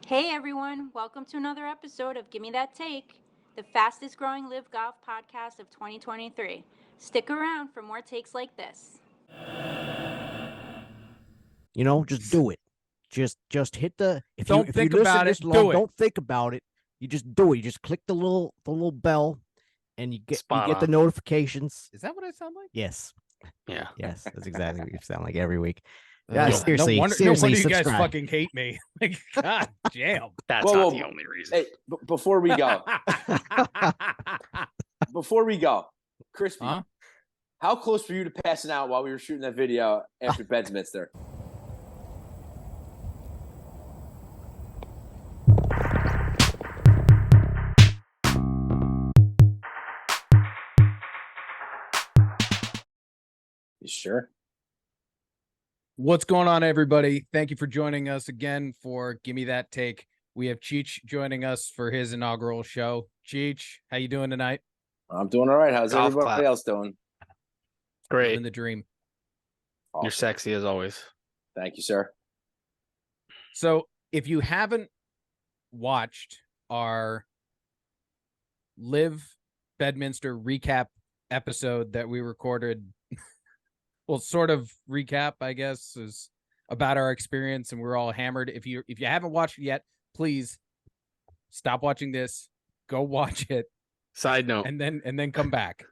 Hey everyone, welcome to another episode of Gimme That Take, the fastest growing live golf podcast of 2023. Stick around for more takes like this. Just do it. Just hit the if Don't you think listen about this it, long, do it. don't think about it. You just do it. You just click the little bell and you get the notifications. Is that what I sound like? Yes. Yeah. Yes, that's exactly what you sound like every week. No Seriously, wonder seriously, you guys subscribe. fucking hate me. Like, God damn. That's Whoa, not whoa, the only reason. Hey, before we go, Crispy, Huh? how close were you to passing out while we were shooting that video after Bedminster? You sure? What's going on, everybody? Thank you for joining us again for Gimme That Take. We have Cheech joining us for his inaugural show. Cheech, how you doing tonight? I'm doing all right. How's Golf everybody clap. else doing? Great. Living the dream. Awesome. You're sexy as always. Thank you, sir. So if you haven't watched our Live Bedminster recap episode that we recorded, well, sort of recap, I guess, is about our experience, and we're all hammered. If you haven't watched it yet, please stop watching this, go watch it, Side note, and then come back.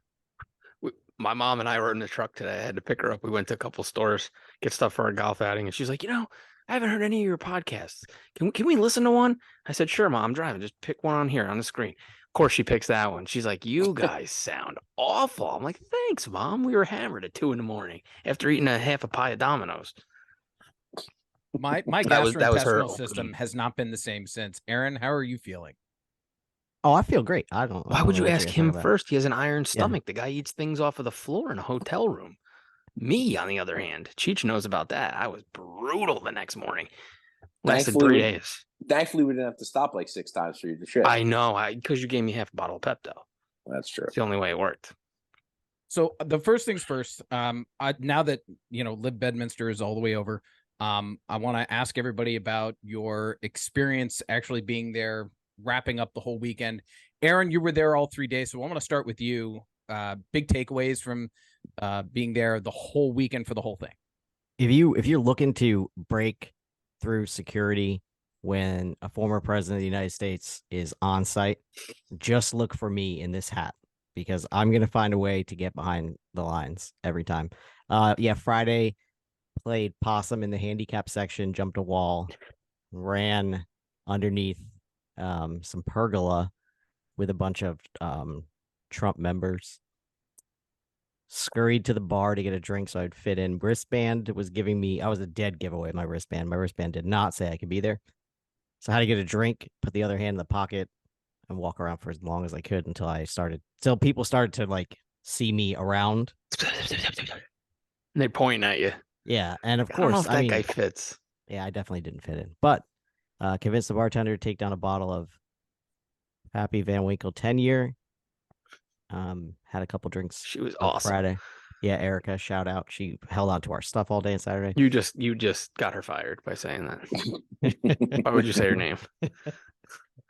my mom and I were in the truck today. I had to pick her up. We went to a couple stores, get stuff for our golf outing, and she's like, I haven't heard any of your podcasts. Can we listen to one? I said, sure, Mom, I'm driving. Just pick one on here on the screen. Of course, she picks that one. She's like, you guys sound awful. I'm like, thanks, Mom. We were hammered at 2 a.m. after eating a half a pie of Domino's. My That was her gastrointestinal system has not been the same since. Aaron, how are you feeling? Oh, I feel great. I don't. Why I don't would know you what ask you're him talking about. first? He has an iron stomach. The guy eats things off of the floor in a hotel room. Me, on the other hand, Cheech knows about that. I was brutal the next morning. Lasted Thankfully, 3 days. Thankfully, we didn't have to stop like 6 times for you to shit. I know, because you gave me half a bottle of Pepto. That's true. It's the only way it worked. So the first things first, now that, Live Bedminster is all the way over, I want to ask everybody about your experience actually being there, wrapping up the whole weekend. Aaron, you were there all 3 days, so I want to start with you. Big takeaways from being there the whole weekend for the whole thing. If you're looking to break through security when a former president of the United States is on site, just look for me in this hat, because I'm going to find a way to get behind the lines every time. Friday played possum in the handicap section, jumped a wall, ran underneath some pergola with a bunch of Trump members, scurried to the bar to get a drink so I'd fit in. Wristband was giving me, I was a dead giveaway, my wristband. My wristband did not say I could be there. So I had to get a drink, put the other hand in the pocket, and walk around for as long as I could until people started to like see me around. And they're pointing at you. Yeah, and of I don't know course, if that guy fits. Yeah, I definitely didn't fit in, but convinced the bartender to take down a bottle of Happy Van Winkle 10-year. Had a couple drinks. She was on awesome. Friday. Yeah, Erica, shout out. She held on to our stuff all day on Saturday. You just got her fired by saying that. Why would you say her name?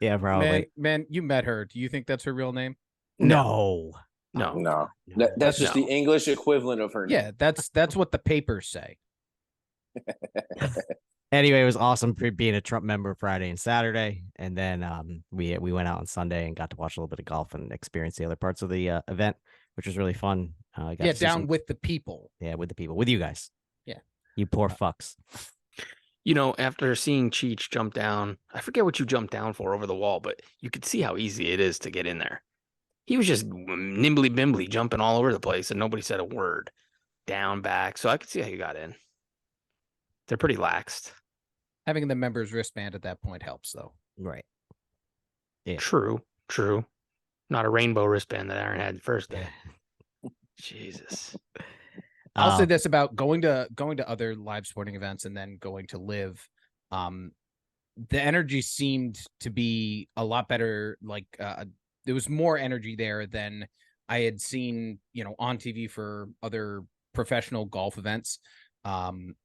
Yeah, probably. Man, you met her. Do you think that's her real name? No. No. That's just the English equivalent of her name. Yeah, that's what the papers say. Anyway, it was awesome being a Trump member Friday and Saturday, and then we went out on Sunday and got to watch a little bit of golf and experience the other parts of the event, which was really fun. With the people. Yeah, with the people, with you guys. Yeah, you poor fucks. After seeing Cheech jump down, I forget what you jumped down for over the wall, but you could see how easy it is to get in there. He was just nimbly bimbly jumping all over the place, and nobody said a word. Down, back, so I could see how you got in. They're pretty laxed. Having the member's wristband at that point helps, though. Right. Yeah. True. Not a rainbow wristband that Aaron had the first day. Jesus. I'll say this about going to other live sporting events and then going to Live. The energy seemed to be a lot better. Like there was more energy there than I had seen, on TV for other professional golf events.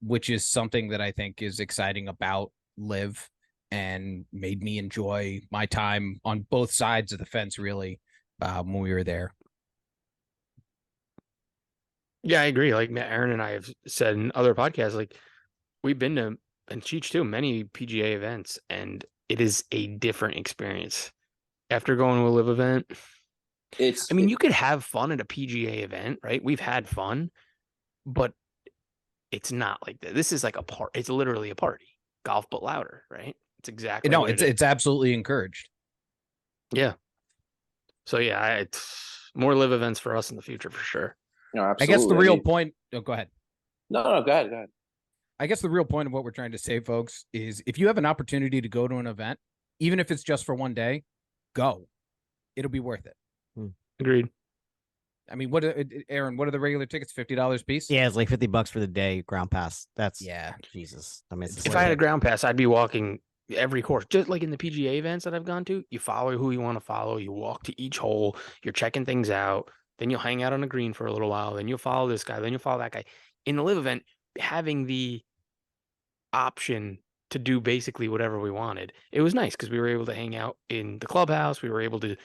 Which is something that I think is exciting about Live. and made me enjoy my time on both sides of the fence, really, when we were there. Yeah, I agree. Like Aaron and I have said in other podcasts, like we've been to, and Cheech too, many PGA events, and it is a different experience. After going to a live event, I mean, you could have fun at a PGA event, right? We've had fun, but it's not like that. This is like a part. It's literally a party. Golf, but louder, right? It's exactly No, what it is. it's absolutely encouraged. Yeah. So yeah, it's more live events for us in the future for sure. No, I absolutely. guess the real point. Oh, go ahead. No, go ahead. I guess the real point of what we're trying to say, folks, is if you have an opportunity to go to an event, even if it's just for one day, go. It'll be worth it. Agreed. I mean, Aaron? What are the regular tickets? $50 a piece? Yeah, it's like $50 for the day ground pass. That's Yeah. Jesus. I mean, it's If I had a ground pass, I'd be walking every course, just like in the PGA events that I've gone to. You follow who you want to follow. You walk to each hole. You're checking things out. Then you'll hang out on the green for a little while. Then you'll follow this guy. Then you'll follow that guy. In the live event, having the option to do basically whatever we wanted, it was nice because we were able to hang out in the clubhouse. We were able to,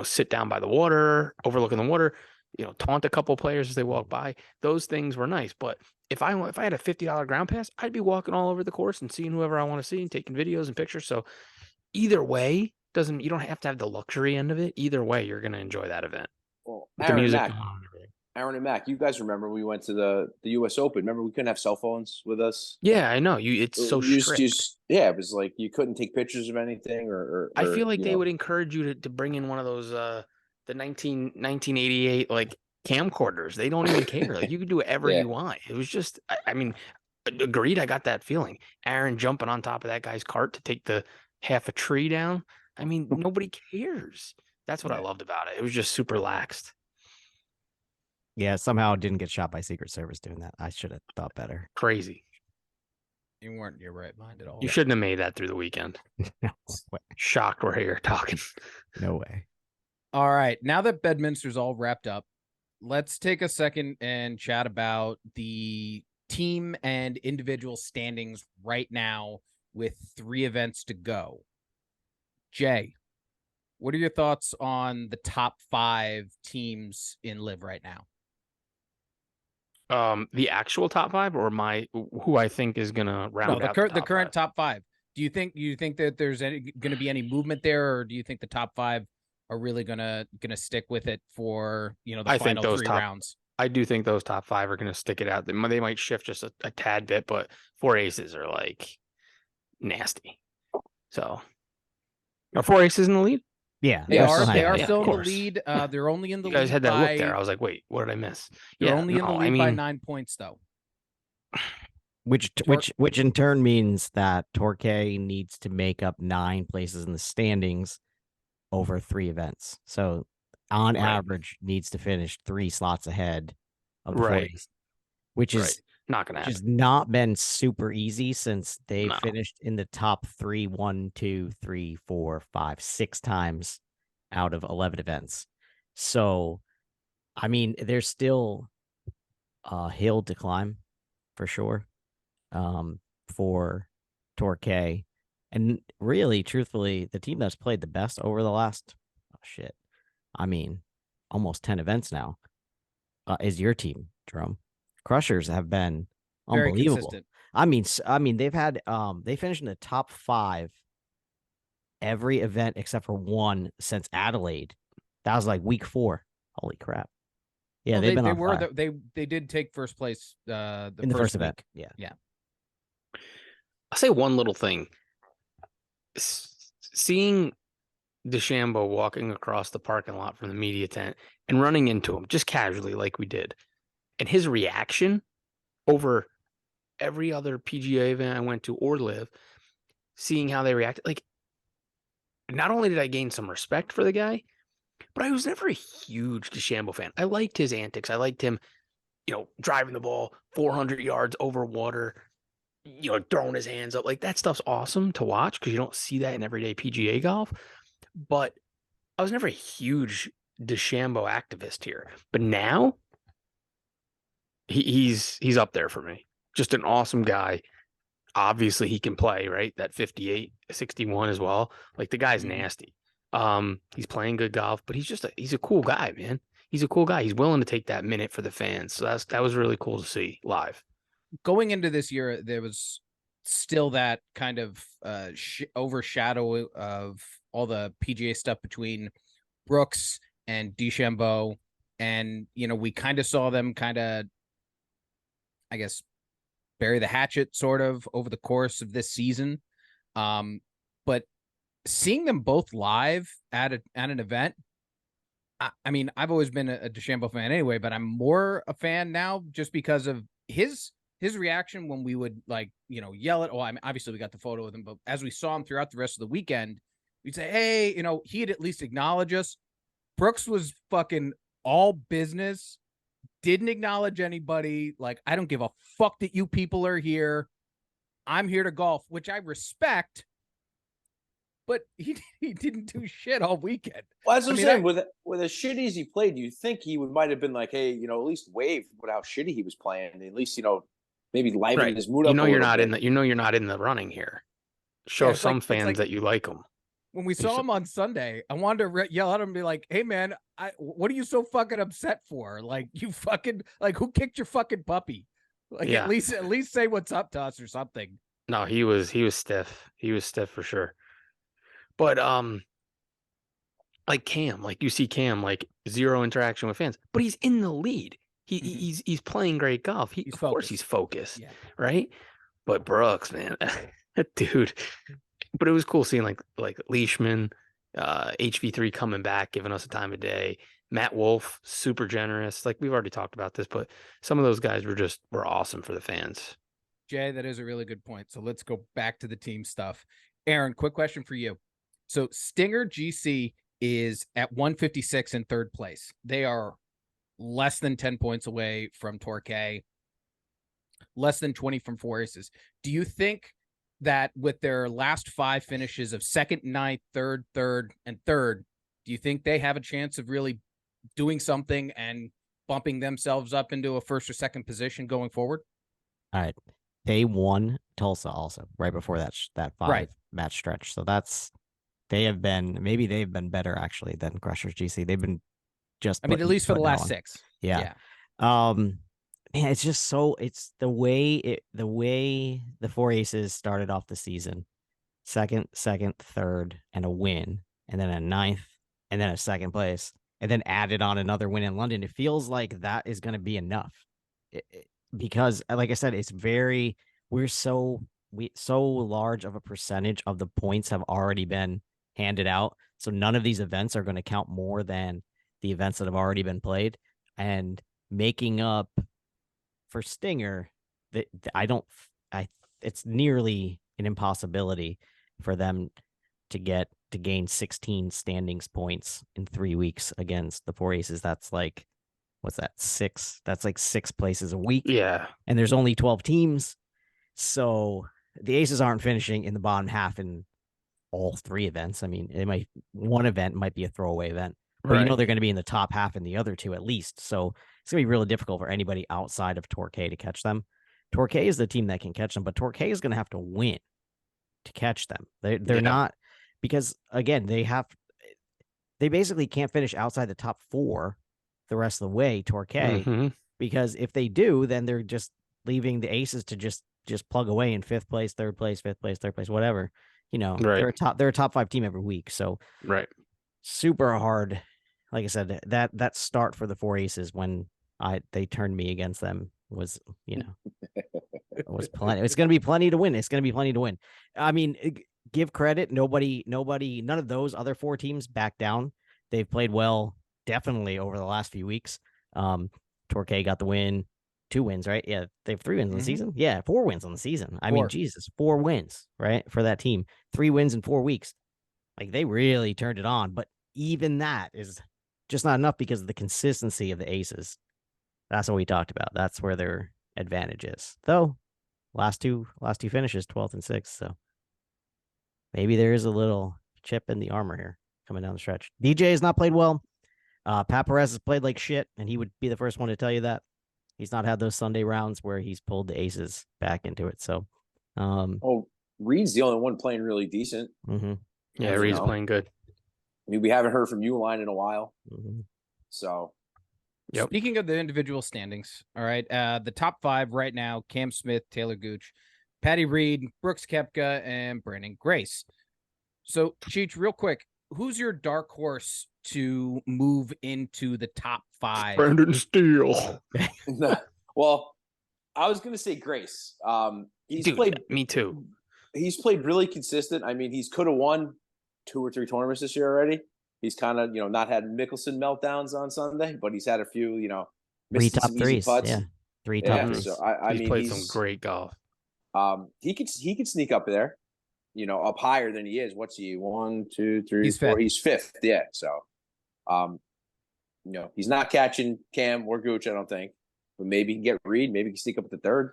sit down by the water, overlooking the water, taunt a couple players as they walk by. Those things were nice. But if I had a $50 ground pass, I'd be walking all over the course and seeing whoever I want to see and taking videos and pictures. So either way, you don't have to have the luxury end of it. Either way, you're going to enjoy that event. Well, With the music. Aaron and Mac, you guys remember we went to the U.S. Open? Remember we couldn't have cell phones with us? Yeah, I know. It's so strict. It was like you couldn't take pictures of anything or I feel like they would encourage you to bring in one of those the 1988 like camcorders. They don't even care. Like you could do whatever you want. It was just I mean, agreed, I got that feeling. Aaron jumping on top of that guy's cart to take the half a tree down. I mean, nobody cares. That's what I loved about it. It was just super laxed. Yeah, somehow didn't get shot by Secret Service doing that. I should have thought better. Crazy. You weren't in your right mind at all. You shouldn't have made that through the weekend. No way. Shocked we're here talking. No way. All right. Now that Bedminster's all wrapped up, let's take a second and chat about the team and individual standings right now with 3 events to go. Jay, what are your thoughts on the top 5 teams in Live right now? The actual top 5 or who I think is gonna round out the current top 5. Do you think that there's going to be any movement there, or do you think the top 5 are really gonna stick with it for the final 3 rounds? I do think those top 5 are gonna stick it out. They might shift just a tad bit, but 4 aces are like nasty. So are 4 aces in the lead? Yeah, they are Yeah, still in the course. lead. They're only in the lead. You guys had that by, look there. I was like, wait, what did I miss? They're only in the lead by 9 points, though. Which in turn means that Torquay needs to make up 9 places in the standings over 3 events. So on average needs to finish 3 slots ahead of the 40s, which is not gonna happen. Which has not been super easy since they finished in the top 3, 1, 2, 3, 4, 5, 6 times out of 11 events. So, I mean, there's still a hill to climb for sure for Torquay. And really, truthfully, the team that's played the best over the last, almost 10 events now is your team, Jerome. Crushers have been unbelievable. I mean, they've had they finished in the top 5 every event except for one since Adelaide. That was like week 4. Holy crap! Yeah, well, they've been on fire. They did take first place in the first event. Yeah. I'll say one little thing. Seeing DeChambeau walking across the parking lot from the media tent and running into him just casually like we did, and his reaction over every other PGA event I went to or Live, seeing how they reacted, like, not only did I gain some respect for the guy, but I was never a huge DeChambeau fan. I liked his antics. I liked him, driving the ball 400 yards over water, throwing his hands up. Like, that stuff's awesome to watch because you don't see that in everyday PGA golf. But I was never a huge DeChambeau activist here. But now he's up there for me. Just an awesome guy. obviously he can play, right? That 58, 61 as well. Like the guy's nasty. He's playing good golf, but he's a cool guy, man. He's a cool guy. He's willing to take that minute for the fans. So that was really cool to see live. Going into this year, there was still that kind of overshadow of all the PGA stuff between Brooks and DeChambeau. And, we kind of saw them kind of, I guess, bury the hatchet sort of over the course of this season. But seeing them both live at an event, I mean, I've always been a DeChambeau fan anyway, but I'm more a fan now just because of his reaction when we would yell at, I mean, obviously we got the photo with him, but as we saw him throughout the rest of the weekend, we'd say, hey, he'd at least acknowledge us. Brooks was fucking all business, didn't acknowledge anybody. Like, I don't give a fuck that you people are here. I'm here to golf, which I respect, but he didn't do shit all weekend. Well, as I'm saying, with as shitty as he played, you think he might have been like, hey, at least wave about how shitty he was playing. At least, maybe liven his mood up. You're not in the running here. Show some fans that you like him. When we saw him on Sunday, I wanted to yell at him and be like, hey, man, what are you so fucking upset for? Like, you fucking, who kicked your fucking puppy? Like, at least say what's up to us or something. No, he was stiff. He was stiff for sure. But, like Cam, you see Cam, zero interaction with fans, but he's in the lead. He's playing great golf. Of course he's focused, right? But Brooks, man, dude. But it was cool seeing like Leishman, HV3 coming back, giving us a time of day. Matt Wolf, super generous. Like, we've already talked about this, but some of those guys were awesome for the fans. Jay, that is a really good point. So let's go back to the team stuff. Aaron, quick question for you. So Stinger GC is at 156 in third place. They are less than 10 points away from Torquay, less than 20 from Four Aces. Do you think that with their last 5 finishes of second, ninth, third, and third, do you think they have a chance of really doing something and bumping themselves up into a first or second position going forward? All right. They won Tulsa also right before that 5-match stretch. So they've been better actually than Crushers GC. They've been at least for the last 6. Yeah. Man, it's just it's the way the Four Aces started off the season, second, third, and a win, and then a ninth, and then a second place, and then added on another win in London. It feels like that is going to be enough, because, like I said, we're so large of a percentage of the points have already been handed out. So none of these events are going to count more than the events that have already been played, and making up for Stinger, it's nearly an impossibility for them to gain 16 standings points in 3 weeks against the Four Aces. That's like, what's that? 6? That's like 6 places a week. Yeah. And there's only 12 teams. So the Aces aren't finishing in the bottom half in all 3 events. I mean, one event might be a throwaway event, but they're going to be in the top half in the other 2 at least. So it's going to be really difficult for anybody outside of Torquay to catch them. Torquay is the team that can catch them, but Torquay is going to have to win to catch them. They're not, because again, they basically can't finish outside the top 4 the rest of the way, Torquay, because if they do, then they're just leaving the Aces to just plug away in 5th place, 3rd place, 5th place, 3rd place, whatever. They're a top 5 team every week. So super hard. Like I said, that start for the Four Aces when they turned me against them was, was plenty. It's going to be plenty to win. It's going to be plenty to win. I mean, give credit. None of those other 4 teams back down. They've played well, definitely over the last few weeks. Torquay got the win, 2 wins, right? Yeah, they have 3 wins on the season. Yeah, 4 wins on the season. I mean, Jesus, 4 wins, right, for that team. 3 wins in 4 weeks. Like, they really turned it on. But even that is just not enough because of the consistency of the Aces. That's what we talked about. That's where their advantage is. Though, last two finishes, 12th and 6th. So maybe there is a little chip in the armor here coming down the stretch. DJ has not played well. Pat Perez has played like shit, and he would be the first one to tell you that. He's not had those Sunday rounds where he's pulled the Aces back into it. So Oh, Reed's the only one playing really decent. Mm-hmm. Yeah, Reed's playing good. I mean, we haven't heard from Uline in a while. Mm-hmm. So, Yep. Speaking of the individual standings, all right, the top 5 right now: Cam Smith, Taylor Gooch, Patty Reed, Brooks Koepka, and Brandon Grace. So, Cheech, real quick, who's your dark horse to move into the top 5? Brandon Steele. well, I was going to say Grace. He's Dude, played. Me too. He's played really consistent. I mean, he's could have won 2 or 3 tournaments this year already. He's kind of, not had Mickelson meltdowns on Sunday, but he's had a few, 3 missing top some easy threes. putts. Yeah. 3 top Yeah, threes. so I He's mean, played some great golf. He could sneak up there, up higher than he is. What's he? 1, 2, 3, He's 4. fifth. He's 5th. Yeah. So, he's not catching Cam or Gooch, I don't think, but maybe he can get Reed. Maybe he can sneak up at the 3rd.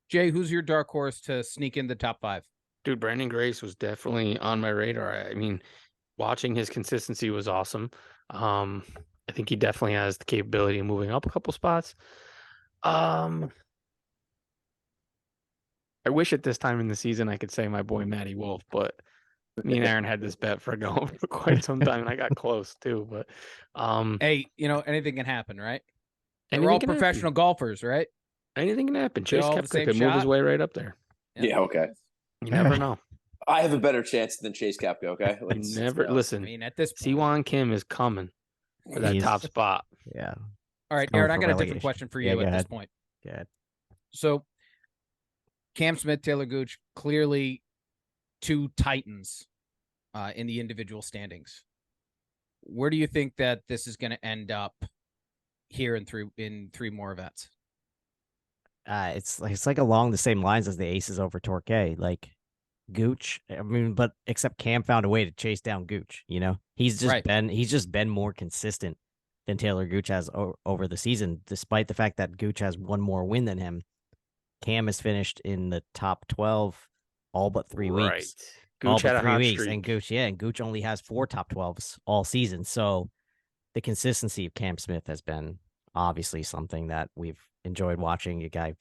Jay, who's your dark horse to sneak in the top 5? Dude, Brandon Grace was definitely on my radar. I mean, watching his consistency was awesome. I think he definitely has the capability of moving up a couple spots. I wish at this time in the season I could say my boy Matty Wolf, but me and Aaron had this bet for going for quite some time, and I got close too. But Hey, anything can happen, right? We're anything all can professional happen. golfers, right? Anything can happen. Chase all the Koepka same could move his shot. way right up there. Yeah. Okay. You never know. I have a better chance than Chase Koepka. Okay. You never listen. I mean, at this point. Siwon Kim is coming for that He's- top spot. Yeah. All right, going Aaron, I for got a different relegation. question for Yeah, you go at this ahead. point. Good. So, Cam Smith, Taylor Gooch, clearly 2 titans in the individual standings. Where do you think that this is going to end up here in 3 more events? It's like along the same lines as the aces over Torquay. Like Gooch, I mean, but except Cam found a way to chase down Gooch. He's just been more consistent than Taylor Gooch has over the season, despite the fact that Gooch has one more win than him. Cam has finished in the top 12 all but 3 weeks. All Gooch but had a 3 hot weeks, streak. and Gooch only has 4 top 12s all season. So the consistency of Cam Smith has been obviously something that we've enjoyed watching. A guy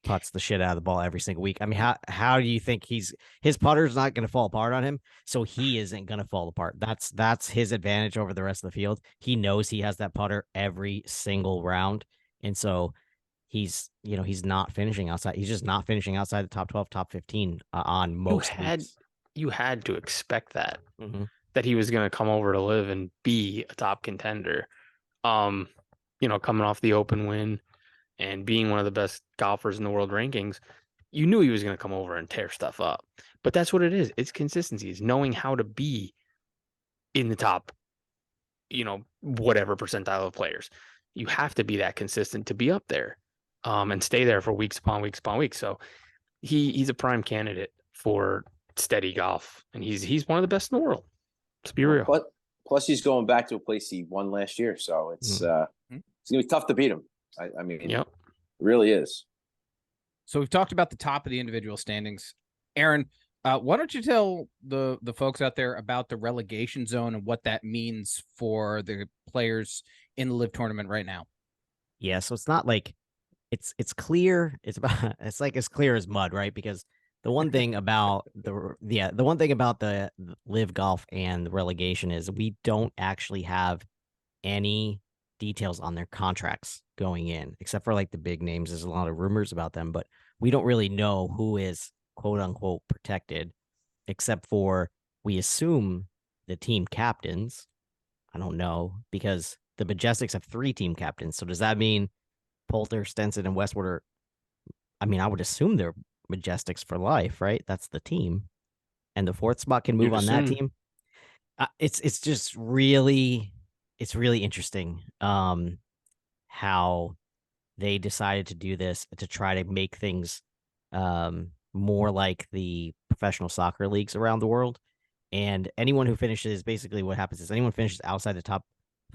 putts the shit out of the ball every single week. I mean, how do you think his putter's not going to fall apart on him? So he isn't going to fall apart. That's his advantage over the rest of the field. He knows he has that putter every single round, and so he's not finishing outside. He's just not finishing outside the top 12, top 15 on most weeks. You had to expect that Mhm. that he was going to come over to live and be a top contender. Coming off the Open win and being one of the best golfers in the world rankings, you knew he was going to come over and tear stuff up. But that's what it is. It's consistency. It's knowing how to be in the top, whatever percentile of players. You have to be that consistent to be up there, and stay there for weeks upon weeks upon weeks. So he's a prime candidate for steady golf, and he's one of the best in the world. Let's be real. Plus, he's going back to a place he won last year, so it's gonna be tough to beat him. I mean, Yep. it really is. So we've talked about the top of the individual standings. Aaron, why don't you tell the folks out there about the relegation zone and what that means for the players in the Live tournament right now? Yeah, so it's not like it's clear. It's like as clear as mud, right? Because the one thing about the Live Golf and the relegation is we don't actually have any details on their contracts going in, except for like the big names. There's a lot of rumors about them, but we don't really know who is quote unquote protected, except for we assume the team captains. I don't know, because the Majestics have 3 team captains. So does that mean Poulter, Stenson, and Westwood I mean, I would assume they're Majestics for life, right? That's the team. And the 4th spot can move on that team. It's just really interesting how they decided to do this to try to make things more like the professional soccer leagues around the world. And anyone who finishes, basically what happens is anyone finishes outside the top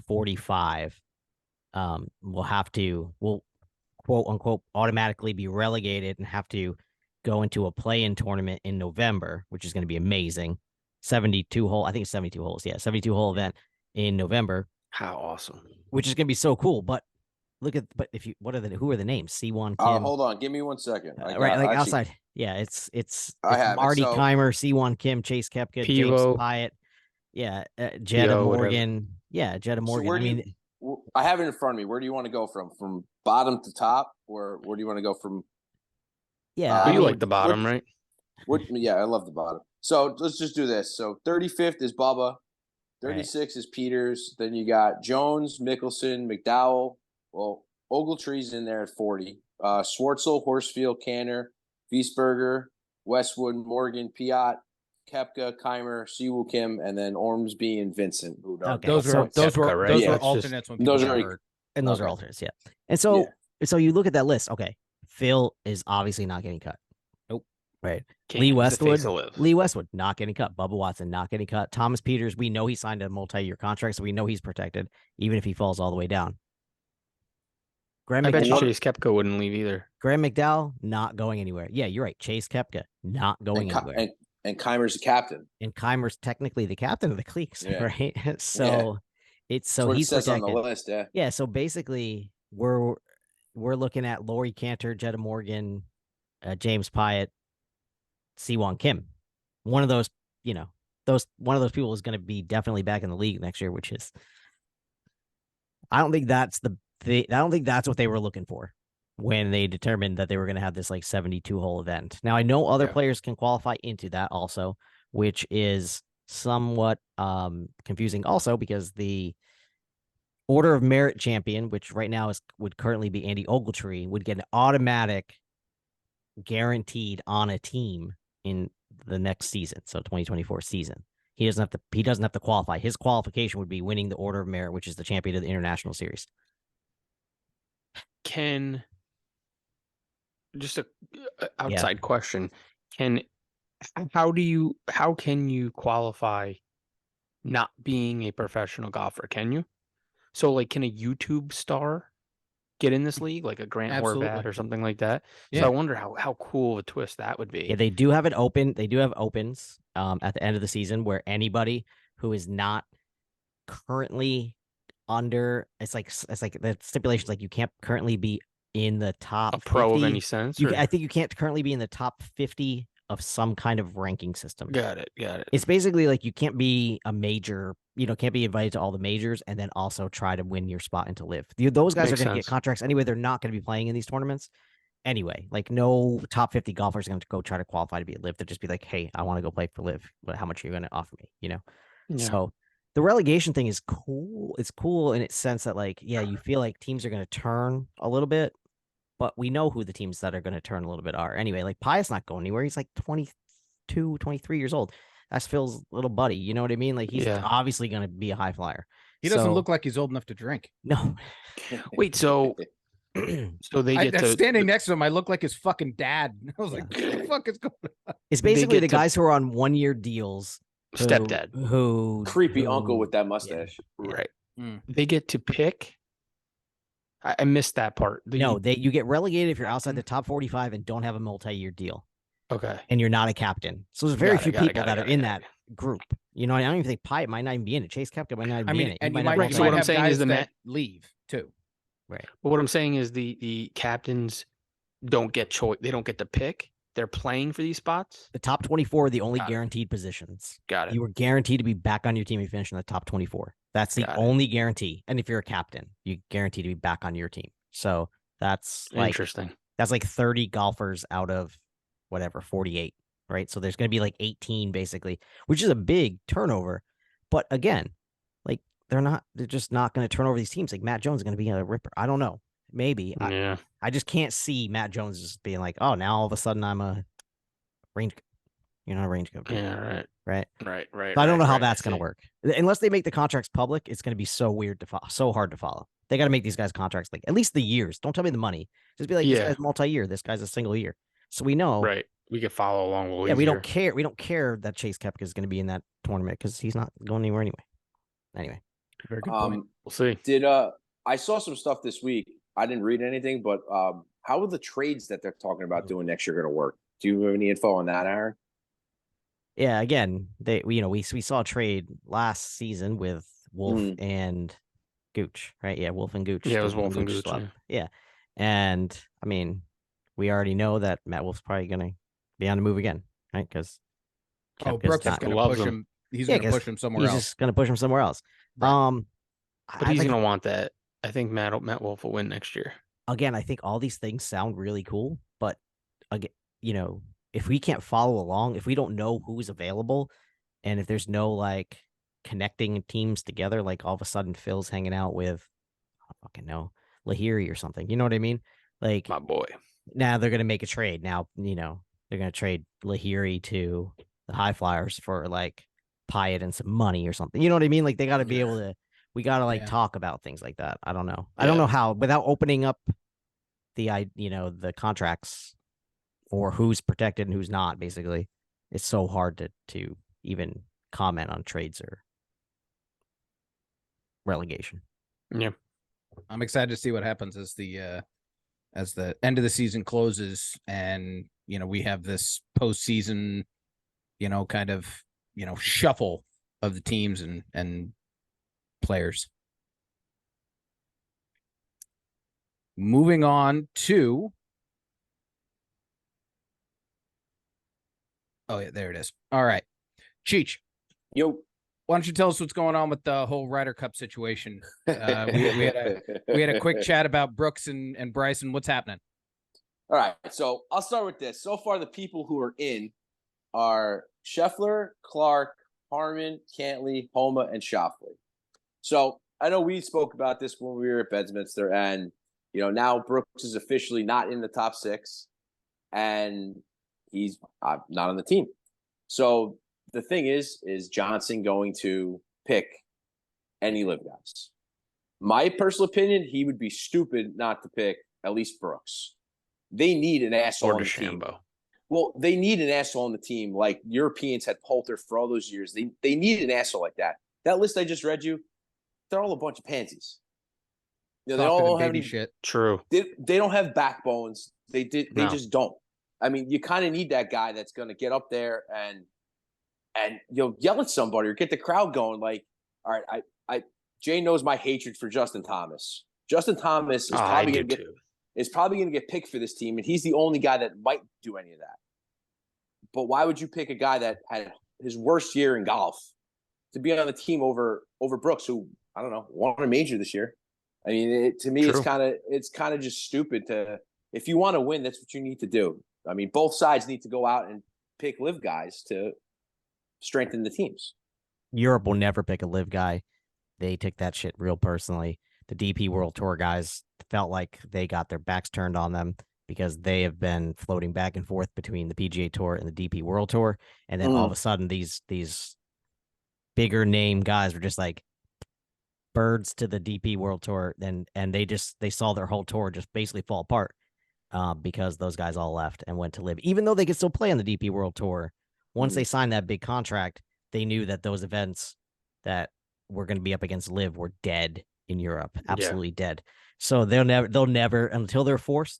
45 will quote unquote automatically be relegated and have to go into a play-in tournament in November, which is going to be amazing. 72 hole, I think it's 72 holes. Yeah, 72 hole event in November. How awesome. Which is going to be so cool. But look at, but if you, who are the names? C1 Kim, Hold on, give me 1 second. right? Like outside. Yeah, it's I have it. Marty So- Keimer, C1 Kim, Chase Koepka, James Pivo. Pyatt. Yeah, Jetta Yo, whatever. Morgan. Yeah, Jetta So Morgan. where I do you- mean, I have it in front of me. Where do you want to go from bottom to top, or where do you want to go from? yeah, But I you mean, like the bottom, right? Yeah, I love the bottom. So let's just do this. So 35th is Bubba, Right. 36 is Peters. Then you got Jones, Mickelson, McDowell. Well, Ogletree's in there at 40. Schwartzel, Horsfield, Canner, Wiesberger, Westwood, Morgan, Piat, Koepka, Keimer, Siwoo Kim, and then Ormsby and Vincent. Who don't Okay. get Those were points. Koepka, right? those Yeah, were it's just- alternates when people those got are- hurt. and those are Okay. alternates, yeah. And so, Yeah. so you look at that list. Okay, Phil is obviously not getting cut. Nope. Right. Can't. Lee He's the Westwood, face of Liv. Lee Westwood not getting cut. Bubba Watson not getting cut. Thomas Peters, we know he signed a multi-year contract, so we know he's protected, even if he falls all the way down. Graham I bet you McDowell, Chase Koepka wouldn't leave either. Graham McDowell not going anywhere. Yeah, you're right. Chase Koepka not going anywhere. And Keimer's the captain. And Keimer's technically the captain of the Cleeks, Yeah. right? So Yeah. it's That's so what it he's says protected. on the list. Yeah. Yeah, so basically we're looking at Laurie Cantor, Jetta Morgan, James Pyatt, Siwon Kim. One of those, one of those people is going to be definitely back in the league next year, which is, I don't think that's I don't think that's what they were looking for when they determined that they were going to have this like 72 hole event. Now I know other Yeah. players can qualify into that also, which is somewhat confusing also because the Order of Merit champion, which right now would currently be Andy Ogletree, would get an automatic guaranteed on a team in the next season, so 2024 season. He doesn't have to qualify. His qualification would be winning the Order of Merit, which is the champion of the International Series. Can just a outside question? How can you qualify not being a professional golfer? Can you? So like, can a YouTube star get in this league, like a Grant Absolutely. Horvat or something like that? Yeah. So I wonder how cool of a twist that would be. Yeah, they do have it open. They do have opens at the end of the season where anybody who is not currently under, it's like the stipulations like you can't currently be in the top A pro 50. of any sense? You, or- I think you can't currently be in the top 50 of some kind of ranking system. Got it. It's basically like you can't be a major, can't be invited to all the majors and then also try to win your spot into live. Those guys Makes are going to get sense. contracts anyway. They're not going to be playing in these tournaments anyway. Like no top 50 golfers are going to go try to qualify to be at live. They'll just be like, hey, I want to go play for live. But how much are you going to offer me? Yeah. So the relegation thing is cool. It's cool in its sense that like, yeah, you feel like teams are going to turn a little bit, but we know who the teams that are going to turn a little bit are. Anyway, like Pius not going anywhere. He's like 22, 23 years old. That's Phil's little buddy. You know what I mean? Like he's Yeah. obviously going to be a high flyer. He doesn't So- look like he's old enough to drink. No. Wait, so they get to Standing next to him, I look like his fucking dad. I was like, what the fuck is going on? It's basically get the to- guys who are on 1-year deals. stepdad, Who Creepy who- uncle with that mustache. right? Mm. They get to pick. I missed that part. No, you get relegated if you're outside the top 45 and don't have a multi-year deal Okay. and you're not a captain. So there's very Got it, few got it, people got it, that got are it, in got that group. I don't even think Pyatt might not even be in it. Chase Koepka might not even I be mean, in it. and you have might, Right, you so might what I'm have saying guys is the that leave too. Right. But what I'm saying is the captains don't get choice. They don't get to pick. They're playing for these spots. The top 24 are the only Got it. guaranteed positions. Got it. You were guaranteed to be back on your team if you finish in the top 24. That's the Got it. only guarantee. And if you're a captain, you guarantee to be back on your team. So that's like Interesting. that's like 30 golfers out of whatever 48, right? So there's going to be like 18 basically, which is a big turnover. But again, like they're just not going to turn over these teams. Like Matt Jones is going to be a ripper. I don't know. Maybe. Yeah. I just can't see Matt Jones just being like, oh, now all of a sudden I'm a range. You're not a range coach. Yeah. Right. Right. So I don't know how right, that's I going to see. work. Unless they make the contracts public, it's going to be so weird to follow, so hard to follow. They got to make these guys contracts like at least the years. Don't tell me the money. Just be like, this Yeah. guy's multi-year. This guy's a single year. So we know. Right. We could follow along. A little Yeah, we easier. don't care. We don't care that Chase Koepka is going to be in that tournament because he's not going anywhere anyway. Anyway, Very good point. We'll see. Did I saw some stuff this week. I didn't read anything, but how are the trades that they're talking about doing next year going to work? Do you have any info on that, Aaron? yeah. Again, we saw a trade last season with Wolf and Gooch, right? Yeah, Wolf and Gooch. Yeah, it the was Wolf and Gooch. swap. Yeah. Yeah. And I mean, we already know that Matt Wolf's probably gonna be on the move again, right? Because Brooks is not- going to loves push him. him. He's Yeah, going to 'cause push him somewhere he's else. just gonna push him somewhere else. Right. But I he's like gonna want that. I think Matt Wolf will win next year. again, I think all these things sound really cool, but again, if we can't follow along, if we don't know who's available, and if there's no like connecting teams together, like all of a sudden Phil's hanging out with, I don't fucking know, Lahiri or something. You know what I mean? Like My boy. now they're gonna make a trade. Now, they're gonna trade Lahiri to the High Flyers for like Pyatt and some money or something. You know what I mean? Like they gotta be able to we gotta like talk about things like that. I don't know. I don't know how without opening up the contracts or who's protected and who's not, basically. It's so hard to even comment on trades or relegation. Yeah. I'm excited to see what happens as the end of the season closes, and we have this postseason, kind of shuffle of the teams and players. Moving on to there it is. All right, Cheech. Yo. Why don't you tell us what's going on with the whole Ryder Cup situation? We had a quick chat about Brooks and Bryson. What's happening? All right, so I'll start with this. So far, the people who are in are Scheffler, Clark, Harmon, Cantley, Homa, and Schauffele. So I know we spoke about this when we were at Bedminster, and now Brooks is officially not in the top 6, and he's not on the team. So the thing is Johnson going to pick any live guys? My personal opinion, he would be stupid not to pick at least Brooks. They need an asshole on the team. Well, they need an asshole on the team like Europeans had Poulter for all those years. They need an asshole like that. That list I just read you, they're all a bunch of pansies. They all don't have any shit. True. They don't have backbones. They just don't. I mean, you kind of need that guy that's going to get up there and yell at somebody or get the crowd going. Like, all right, Jay knows my hatred for Justin Thomas. Justin Thomas is probably going to get picked for this team, and he's the only guy that might do any of that. But why would you pick a guy that had his worst year in golf to be on the team over Brooks, who I don't know won a major this year? I mean, to me, it's kind of just stupid. If you want to win, that's what you need to do. I mean, both sides need to go out and pick live guys to strengthen the teams. Europe will never pick a live guy. They take that shit real personally. The DP World Tour guys felt like they got their backs turned on them because they have been floating back and forth between the PGA Tour and the DP World Tour. And then all of a sudden, these bigger name guys were just like birds to the DP World Tour. And they saw their whole tour just basically fall apart because those guys all left and went to live. Even though they could still play on the DP World Tour, once they signed that big contract, they knew that those events that were going to be up against live were dead in Europe, absolutely dead. So they'll never until they're forced.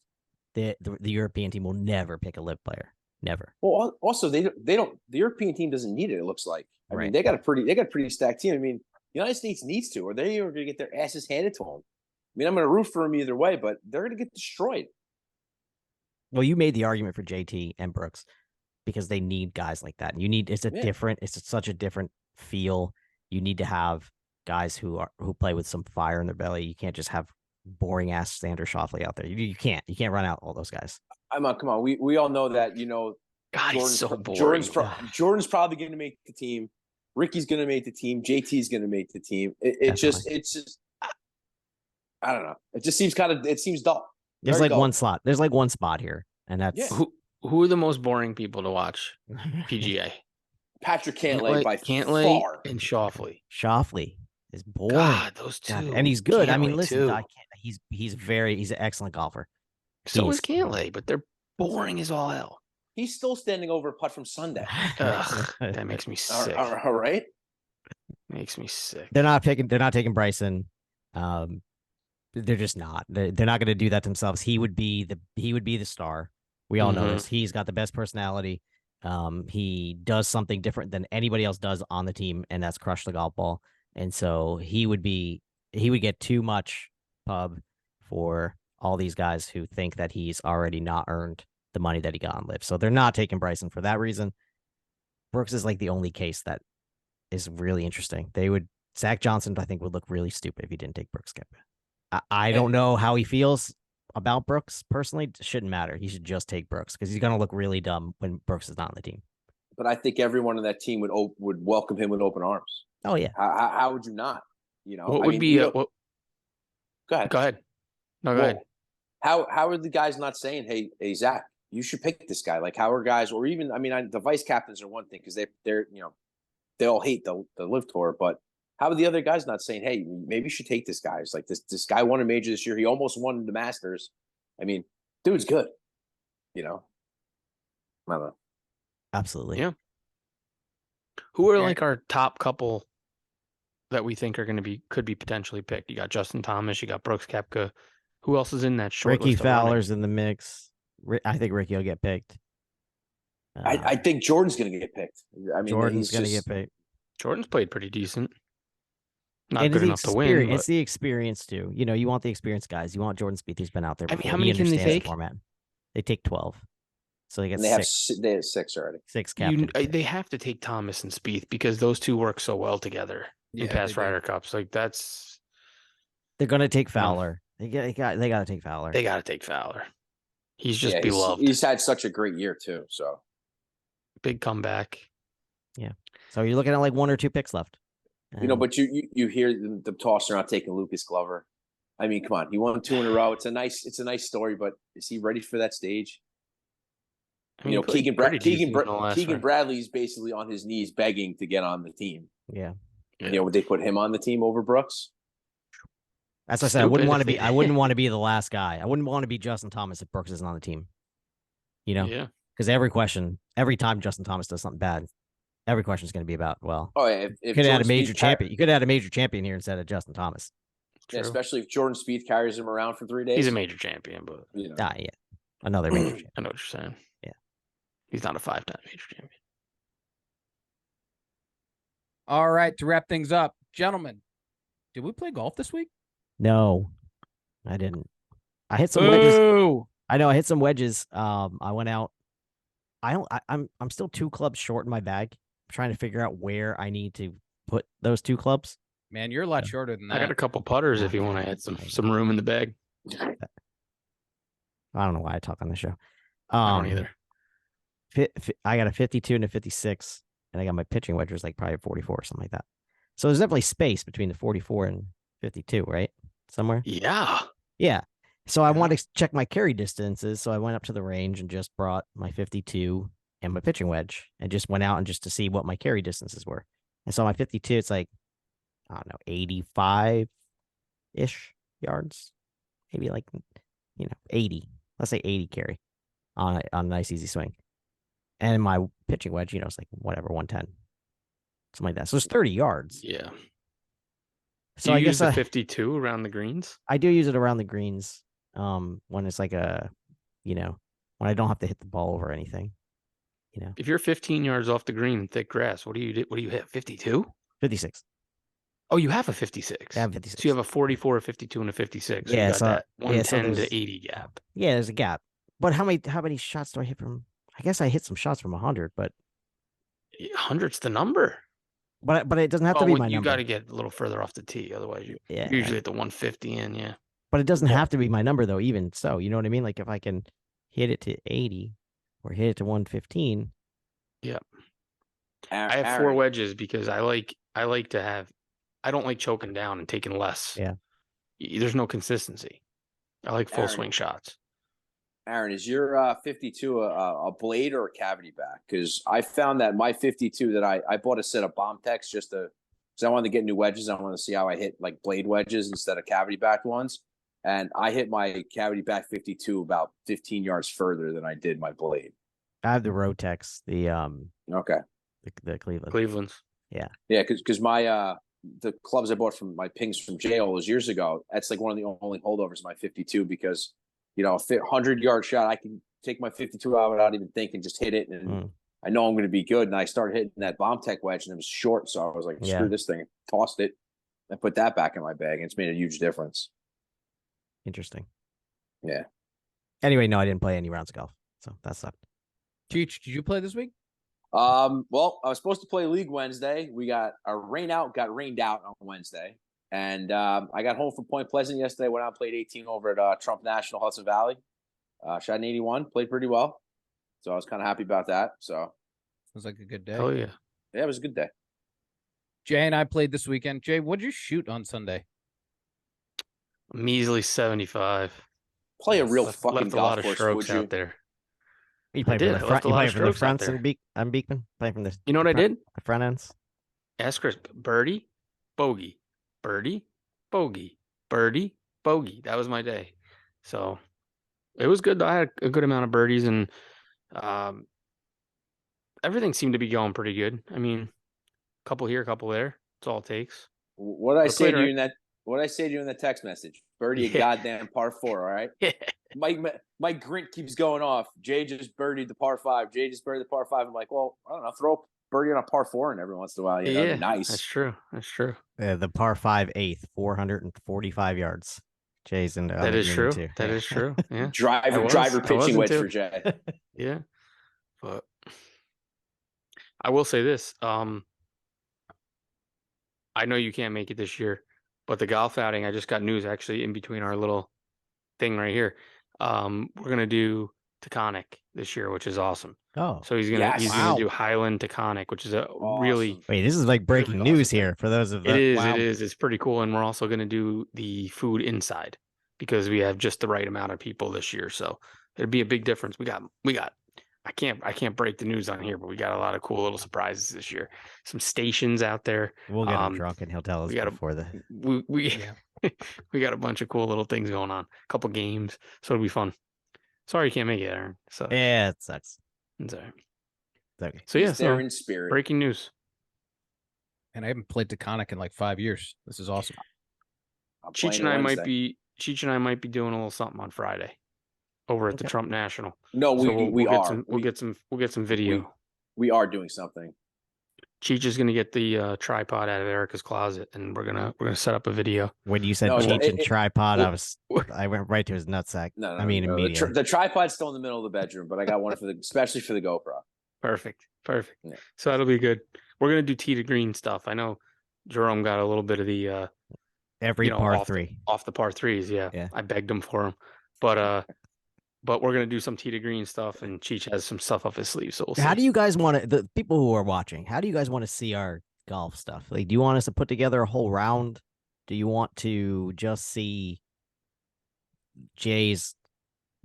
The European team will never pick a live player, never. Well, also they don't. The European team doesn't need it. It looks like. I mean, they got a pretty stacked team. I mean, the United States needs to, or they are going to get their asses handed to them. I mean, I'm going to root for them either way, but they're going to get destroyed. Well, you made the argument for JT and Brooks because they need guys like that. It's such a different feel. You need to have guys who play with some fire in their belly. You can't just have boring ass Xander Schauffele out there. You can't run out all those guys. Come on. We all know that, God, he's so boring. Jordan's probably going to make the team. Ricky's going to make the team. JT's going to make the team. It's just I don't know. It just seems dull. There's like one slot. There's like one spot here, and that's who are the most boring people to watch? PGA. Patrick Cantlay by far, and Schauffele. Schauffele is boring. God, those two, and he's good. Cantlay I mean, listen, he's an excellent golfer. So is Cantlay, but they're boring as all hell. He's still standing over a putt from Sunday. Ugh, that makes me sick. All right, makes me sick. They're not taking Bryson. They're just not. They're not going to do that themselves. He would be the star. We all know this. He's got the best personality. He does something different than anybody else does on the team, and that's crush the golf ball. And so he would be he would get too much pub for all these guys who think that he's already not earned the money that he got on Live. So they're not taking Bryson for that reason. Brooks is like the only case that is really interesting. Zach Johnson, I think, would look really stupid if he didn't take Brooks Koepka. I don't know how he feels about Brooks personally. It shouldn't matter. He should just take Brooks because he's going to look really dumb when Brooks is not on the team. But I think everyone on that team would welcome him with open arms. Oh yeah. How would you not? What would be? Go ahead. Go ahead. No, go ahead. How are the guys not saying, hey, Zach, you should pick this guy? Like, how are guys, or even, the vice captains are one thing because they're they all hate the Live Tour, but how are the other guys not saying, hey, maybe you should take this guy? It's like this guy won a major this year. He almost won the Masters. Dude's good. I don't know. Absolutely. Yeah. Who are like our top couple that we think could be potentially picked? You got Justin Thomas, you got Brooks Koepka. Who else is in that short Ricky list? Fowler's in the mix. I think Ricky will get picked. I think Jordan's going to get picked. Jordan's going to get picked. Jordan's played pretty decent. Not and good enough to win. But... It's the experience too. You want the experienced guys. You want Jordan Spieth, who's been out there before. How many can they take? Format. They take 12. So they get they have 6 already. 6 captains. They have to take Thomas and Spieth because those two work so well together in past Ryder Cups. Like they're going to take Fowler. They got to take Fowler. They got to take Fowler. He's just beloved. He's had such a great year too. So big comeback. Yeah. So you're looking at like 1 or 2 picks left. But you hear the toss around taking Lucas Glover. Come on, he won 2 in a row. It's a nice story, but is he ready for that stage? Keegan Bradley's basically on his knees begging to get on the team. Yeah. Would they put him on the team over Brooks? As I said, I wouldn't want to be the last guy. I wouldn't want to be Justin Thomas if Brooks isn't on the team. Yeah. Because every time Justin Thomas does something bad, every question is going to be about, if you could have had a major champion. You could have had a major champion here instead of Justin Thomas. Yeah, especially if Jordan Spieth carries him around for 3 days. He's a major champion, but another major champion. I know what you're saying. Yeah, he's not a 5-time major champion. All right, to wrap things up, gentlemen, did we play golf this week? No, I didn't. I hit some wedges. I know I hit some wedges. I went out. I'm still 2 clubs short in my bag. I'm trying to figure out where I need to put those 2 clubs. Man, you're a lot shorter than that. I got a couple putters if you want to add some room in the bag. I don't know why I talk on the show. I don't either. I got a 52 and a 56, and I got my pitching wedges like probably 44 or something like that. So there's definitely space between the 44 and 52, right? Somewhere. Yeah. Yeah. So I wanted to check my carry distances. So I went up to the range and just brought my 52 and my pitching wedge and just went out and just to see what my carry distances were. And so my 52, it's like, I don't know, 85-ish yards, maybe like, 80. Let's say 80 carry on a nice easy swing. And my pitching wedge, it's like whatever, 110, something like that. So it's 30 yards. Yeah. So I guess the 52 around the greens. I do use it around the greens. When it's like when I don't have to hit the ball over anything. If you're 15 yards off the green in thick grass, what do you hit? 52? 56. Oh, you have a 56. I have 56. So you have a 44, a 52, and a 56. Yeah, so you got that 110 to 80 gap. Yeah, there's a gap. But how many shots do I hit from? I guess I hit some shots from 100, but 100's the number. But it doesn't have to be my number. You got to get a little further off the tee, otherwise you're usually at the 150 in. Yeah. But it doesn't have to be my number though. Even so, you know what I mean? Like if I can hit it to 80 or hit it to 115. Yeah. I have 4 wedges because I like to have. I don't like choking down and taking less. Yeah. There's no consistency. I like full swing shots. Aaron, is your 52 a blade or a cavity back? Because I found that my 52 that I bought a set of bomb techs just because I wanted to get new wedges. I wanted to see how I hit like blade wedges instead of cavity back ones. And I hit my cavity back 52 about 15 yards further than I did my blade. I have the Rotex, the Cleveland's. Yeah. Yeah, because my the clubs I bought from my pings from jail was years ago. That's like one of the only holdovers of my 52 because a 100-yard shot, I can take my 52 out without even thinking, just hit it, and I know I'm going to be good. And I started hitting that bomb tech wedge, and it was short, so I was like, screw this thing, tossed it. I put that back in my bag, and it's made a huge difference. Interesting. Yeah. Anyway, no, I didn't play any rounds of golf, so that sucked. Cheech, did you play this week? Well, I was supposed to play League Wednesday. We got rained out on Wednesday. And I got home from Point Pleasant yesterday, went out and played 18 over at Trump National, Hudson Valley. Shot an 81, played pretty well. So I was kind of happy about that. So Sounds like a good day. Hell yeah. yeah, it was a good day. Jay and I played this weekend. Jay, what'd you shoot on Sunday? Measly 75. Play a real Left fucking a lot golf of course, strokes would you? out there. You play did. from I the left front. a You lot play of from the strokes out fronts there. and on Beekman. Play from the. You know what I did? The front ends. Ask Chris. Birdie, bogey, birdie, bogey, birdie, bogey. That was my day. So it was good. I had a good amount of birdies, and everything seemed to be going pretty good. I mean, a couple here, a couple there. That's all it takes. What did I But I say played to you right. in that? What did I say to you in the text message? Birdie a Yeah. goddamn par 4, all right? Mike Grint keeps going off. Jay just birdied the par 5. Jay just birdied the par 5. I'm like, well, I don't know, throw a birdie on a par 4 in every once in a while. You know, Yeah, it'd be nice. That's true. That's true. The par 5 eighth, 445 yards. Jay's in. That is true. That is true. Yeah. Driver I pitching wasn't wedge too. for Jay. Yeah. But I will say this. I know you can't make it this year, but the golf outing, I just got news actually in between our little thing right here. We're gonna do Taconic this year, which is awesome. Oh, So he's Yes. gonna Wow. do Highland Taconic, which is a really Awesome. wait, this is like breaking Really news awesome. here for those of it is Wow. it is it's pretty cool, and we're also gonna do the food inside because we have just the right amount of people this year. So it'd be a big difference. We got I can't break the news on here, but we got a lot of cool little surprises this year. Some stations out there. We'll get him drunk and he'll tell us we gotta- before the. We Yeah. we got a bunch of cool little things going on. A couple games, so it'll be fun. Sorry you can't make it, Aaron. So Yeah, it sucks. it's all right. It's okay. So yeah, He's there so in spirit. breaking news. And I haven't played Taconic in like 5 years. This is awesome. I'm Cheech playing and I Wednesday. might be doing a little something on Friday over at the Okay. Trump National. No, So we get are. some we'll get some video. We are doing something. Cheech is gonna get the tripod out of Erica's closet, and we're gonna set up a video. When you said No, Cheech and it- tripod, well- I went right to his nutsack. No, I mean, no. immediately. The tripod's still in the middle of the bedroom, but I got one especially for the GoPro. Perfect. Yeah. So that'll be good. We're gonna do tee to green stuff. I know Jerome got a little bit of the Every par off 3. off the par threes. Yeah. Yeah. I begged him for him, but we're gonna do some tee to green stuff, and Cheech has some stuff up his sleeve. So we'll see. How do you guys want to? The people who are watching, how do you guys want to see our golf stuff? Like, do you want us to put together a whole round? Do you want to just see Jay's,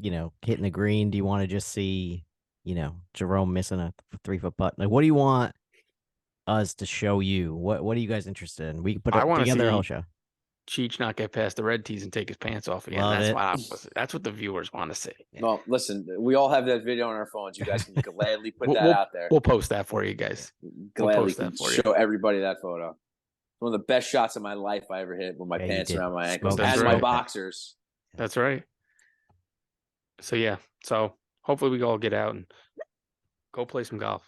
hitting the green? Do you want to just see, Jerome missing a 3-foot putt? Like, what do you want us to show you? What are you guys interested in? We can put I it wanna together a whole see- show. Cheech not get past the red tees and take his pants off again. Love That's what the viewers want to see. Well, listen, we all have that video on our phones. You guys can gladly put that out there. We'll post that for you guys. Gladly post that can for you. show everybody that photo. One of the best shots of my life I ever hit with my Yeah, you pants did. around my ankles Smoking and That's my right. boxers. That's right. So yeah. So hopefully we all get out and go play some golf.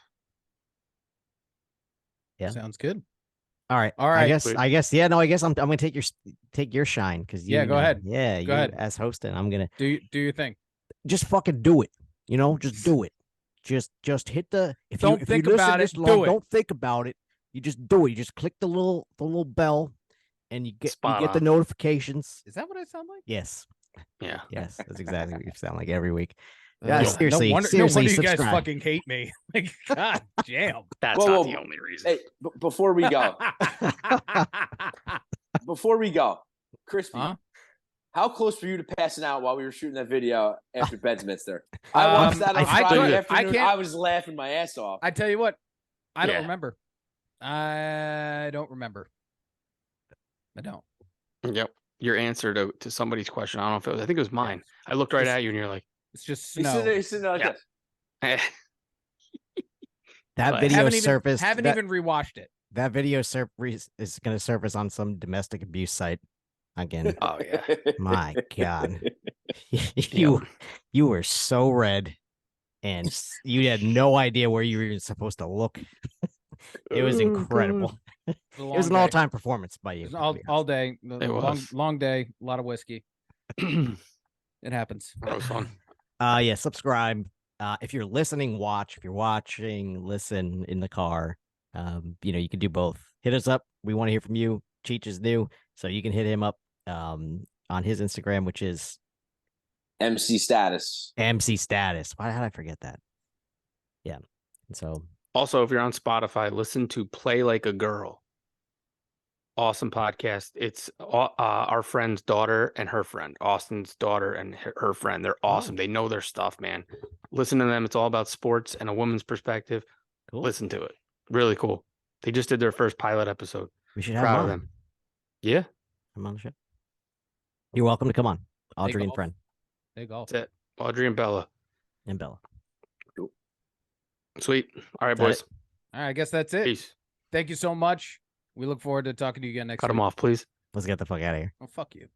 Yeah. Sounds good. All right. All right. I guess. Yeah. No. I guess I'm gonna take your shine because Yeah, go ahead. Yeah. Go ahead. As hosting, I'm gonna Do your thing. just fucking do it. Just do it. Just hit the. If Don't you think listen about this it, long, do it. Don't think about it. You just do it. You just click the little bell, and you get Spot the on. notifications. Is that what I sound like? Yes. Yeah. Yes. That's exactly what you sound like every week. Yeah, No seriously, wonder seriously, you guys subscribe. fucking hate me. Like, God damn. That's Whoa, not whoa, the whoa. only reason. Hey, before we go, Crispy, Huh? how close were you to passing out while we were shooting that video after Bedminster? I watched that on I Friday couldn't. afternoon. I I was laughing my ass off. I tell you what, I don't Yeah. remember. I don't remember. I don't. Yep. Your answer to somebody's question. I don't know if it was. I think it was mine. I looked right at you, and you're like, It's just He's snow. sitting there like Yeah. this. eh. That But- video Haven't even surfaced. haven't even rewatched it. That video is going to surface on some domestic abuse site again. Oh yeah. My God, you were so red, and you had no idea where you were even supposed to look. It was Oh, incredible. It It was an all-time performance by It you. was to all be all honest. day. It was. Long day. A lot of whiskey. That It happens. was fun. Yeah, subscribe. If you're listening, watch. If you're watching, listen in the car. You can do both. Hit us up. We want to hear from you. Cheech is new, so you can hit him up on his Instagram, which is MC Status. MC Status. Why did I forget that? Yeah. And so Also, if you're on Spotify, listen to Play Like a Girl. Awesome podcast. It's our friend's daughter and her friend, Austin's daughter and her friend. They're awesome. Oh. They know their stuff, man. Listen to them. It's all about sports and a woman's perspective. cool. Listen to it. Really cool. They just did their first pilot episode. We should have Proud him of on. them. Yeah, I'm on the show. You're welcome to come on, Audrey and golf. friend They golf. that's it. Audrey and Bella. and Bella. Sweet. All right, Is that boys. All right, I guess that's it. Peace. Thank you so much. We look forward to talking to you again next Cut week. them off, please. Let's get the fuck out of here. Oh, fuck you.